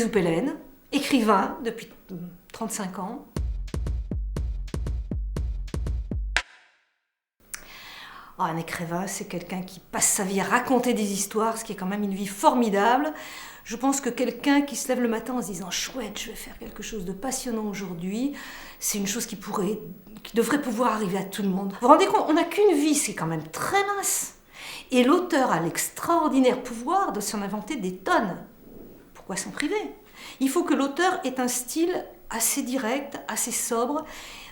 Brizou-Pellène, écrivain depuis 35 ans. Un écrivain, c'est quelqu'un qui passe sa vie à raconter des histoires, ce qui est quand même une vie formidable. Je pense que quelqu'un qui se lève le matin en se disant « Chouette, je vais faire quelque chose de passionnant aujourd'hui », c'est une chose qui devrait pouvoir arriver à tout le monde. Vous vous rendez compte, on n'a qu'une vie, c'est quand même très mince. Et l'auteur a l'extraordinaire pouvoir de s'en inventer des tonnes. Pourquoi s'en priver ? Il faut que l'auteur ait un style assez direct, assez sobre.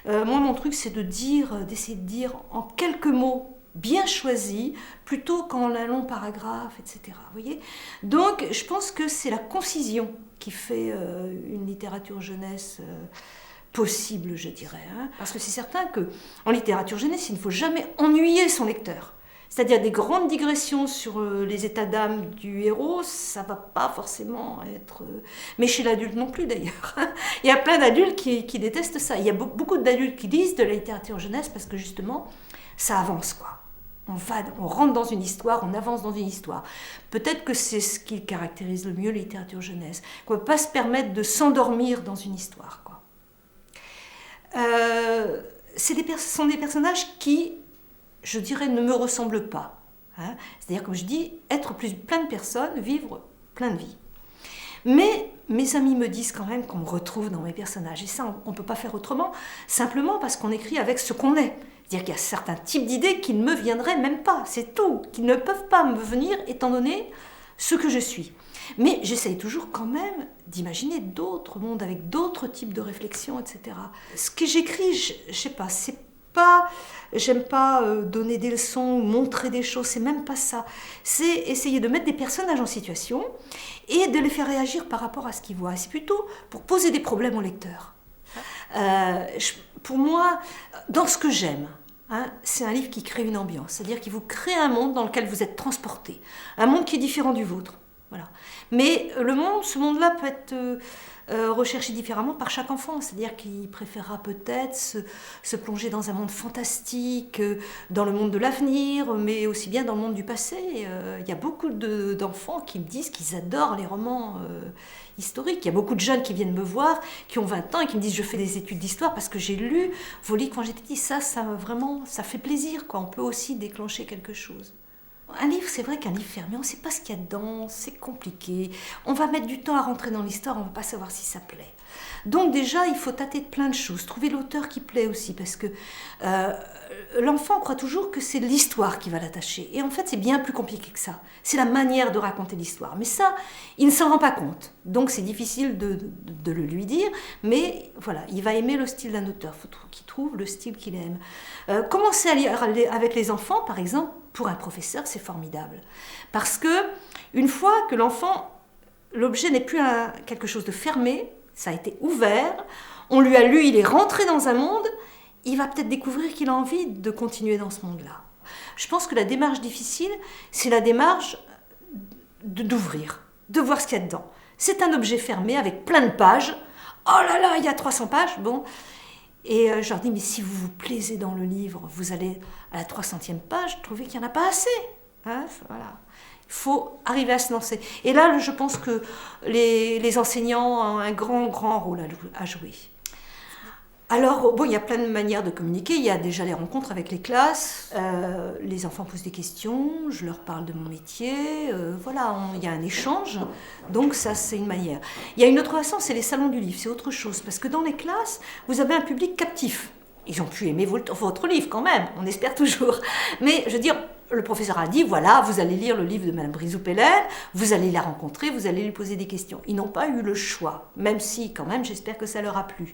Moi, mon truc, c'est d'essayer de dire en quelques mots bien choisis, plutôt qu'en un long paragraphe, etc. Vous voyez ? Donc, je pense que c'est la concision qui fait une littérature jeunesse possible, je dirais. Parce que c'est certain qu'en littérature jeunesse, il ne faut jamais ennuyer son lecteur. C'est-à-dire des grandes digressions sur les états d'âme du héros, ça ne va pas forcément être... Mais chez l'adulte non plus d'ailleurs. Il y a plein d'adultes qui détestent ça. Il y a beaucoup d'adultes qui lisent de la littérature jeunesse parce que justement, ça avance quoi. On rentre dans une histoire, on avance dans une histoire. Peut-être que c'est ce qui caractérise le mieux la littérature jeunesse. Qu'on ne peut pas se permettre de s'endormir dans une histoire, quoi. Ce sont des personnages qui, je dirais, ne me ressemblent pas. C'est-à-dire, comme je dis, être plein de personnes, vivre plein de vies. Mais mes amis me disent quand même qu'on me retrouve dans mes personnages. Et ça, on ne peut pas faire autrement, simplement parce qu'on écrit avec ce qu'on est. C'est-à-dire qu'il y a certains types d'idées qui ne me viendraient même pas, c'est tout, qui ne peuvent pas me venir étant donné ce que je suis. Mais j'essaye toujours quand même d'imaginer d'autres mondes avec d'autres types de réflexions, etc. Ce que j'écris, je sais pas, j'aime pas donner des leçons, montrer des choses, c'est même pas ça. C'est essayer de mettre des personnages en situation et de les faire réagir par rapport à ce qu'ils voient. C'est plutôt pour poser des problèmes au lecteur. Pour moi, dans ce que j'aime, c'est un livre qui crée une ambiance, c'est-à-dire qu'il vous crée un monde dans lequel vous êtes transporté, un monde qui est différent du vôtre. Voilà. Mais ce monde-là peut être recherché différemment par chaque enfant, c'est-à-dire qu'il préférera peut-être se plonger dans un monde fantastique, dans le monde de l'avenir, mais aussi bien dans le monde du passé. Il y a beaucoup d'enfants qui me disent qu'ils adorent les romans historiques. Il y a beaucoup de jeunes qui viennent me voir, qui ont 20 ans et qui me disent « je fais des études d'histoire parce que j'ai lu vos livres quand j'étais petite ». Ça fait plaisir, quoi. On peut aussi déclencher quelque chose. Un livre, c'est vrai qu'un livre fermé, on ne sait pas ce qu'il y a dedans, c'est compliqué. On va mettre du temps à rentrer dans l'histoire, on ne va pas savoir si ça plaît. Donc déjà, il faut tâter de plein de choses, trouver l'auteur qui plaît aussi, parce que l'enfant croit toujours que c'est l'histoire qui va l'attacher. Et en fait, c'est bien plus compliqué que ça. C'est la manière de raconter l'histoire. Mais ça, il ne s'en rend pas compte. Donc c'est difficile de le lui dire, mais voilà, il va aimer le style d'un auteur. Il faut qu'il trouve le style qu'il aime. Commencer à lire avec les enfants, par exemple, pour un professeur, c'est formidable. Parce que une fois que l'objet n'est plus quelque chose de fermé, ça a été ouvert, on lui a lu, il est rentré dans un monde, il va peut-être découvrir qu'il a envie de continuer dans ce monde-là. Je pense que la démarche difficile, c'est la démarche d'ouvrir, de voir ce qu'il y a dedans. C'est un objet fermé avec plein de pages. Oh là là, il y a 300 pages, bon. Et je leur dis, mais si vous vous plaisez dans le livre, vous allez à la 300e page, trouver qu'il n'y en a pas assez. Voilà. Il faut arriver à se lancer. Et là, je pense que les enseignants ont un grand rôle à jouer. Alors, il y a plein de manières de communiquer. Il y a déjà les rencontres avec les classes. Les enfants posent des questions, je leur parle de mon métier. Il y a un échange. Donc ça, c'est une manière. Il y a une autre façon, c'est les salons du livre. C'est autre chose. Parce que dans les classes, vous avez un public captif. Ils ont pu aimer votre livre quand même, on espère toujours. Mais je veux dire, le professeur a dit, voilà, vous allez lire le livre de Madame Brizou-Pellène, vous allez la rencontrer, vous allez lui poser des questions. Ils n'ont pas eu le choix, même si quand même, j'espère que ça leur a plu.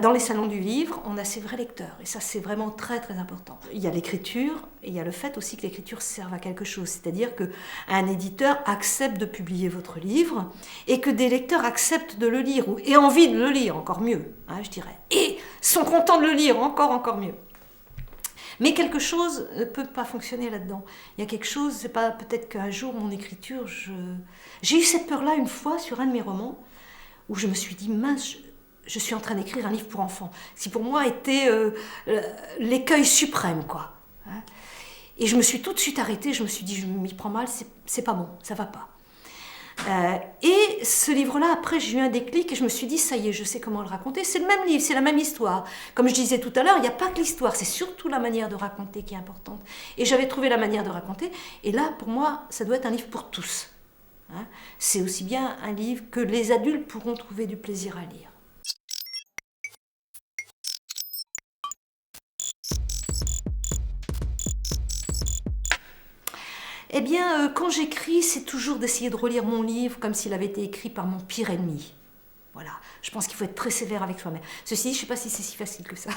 Dans les salons du livre, on a ces vrais lecteurs, et ça c'est vraiment très très important. Il y a l'écriture, et il y a le fait aussi que l'écriture serve à quelque chose, c'est-à-dire qu'un éditeur accepte de publier votre livre, et que des lecteurs acceptent de le lire, et envie de le lire, encore mieux, je dirais, et sont contents de le lire, encore mieux. Mais quelque chose ne peut pas fonctionner là-dedans. Il y a quelque chose, c'est pas peut-être qu'un jour mon écriture, j'ai eu cette peur-là une fois sur un de mes romans, où je me suis dit, mince, je suis en train d'écrire un livre pour enfants. Ce qui pour moi était l'écueil suprême, quoi. Et je me suis tout de suite arrêtée, je me suis dit, je m'y prends mal, c'est pas bon, ça va pas. Et Et ce livre-là, après, j'ai eu un déclic et je me suis dit, ça y est, je sais comment le raconter. C'est le même livre, c'est la même histoire. Comme je disais tout à l'heure, il n'y a pas que l'histoire, c'est surtout la manière de raconter qui est importante. Et j'avais trouvé la manière de raconter. Et là, pour moi, ça doit être un livre pour tous. Hein. C'est aussi bien un livre que les adultes pourront trouver du plaisir à lire. Eh bien, quand j'écris, c'est toujours d'essayer de relire mon livre comme s'il avait été écrit par mon pire ennemi. Voilà, je pense qu'il faut être très sévère avec soi-même. Ceci dit, je ne sais pas si c'est si facile que ça.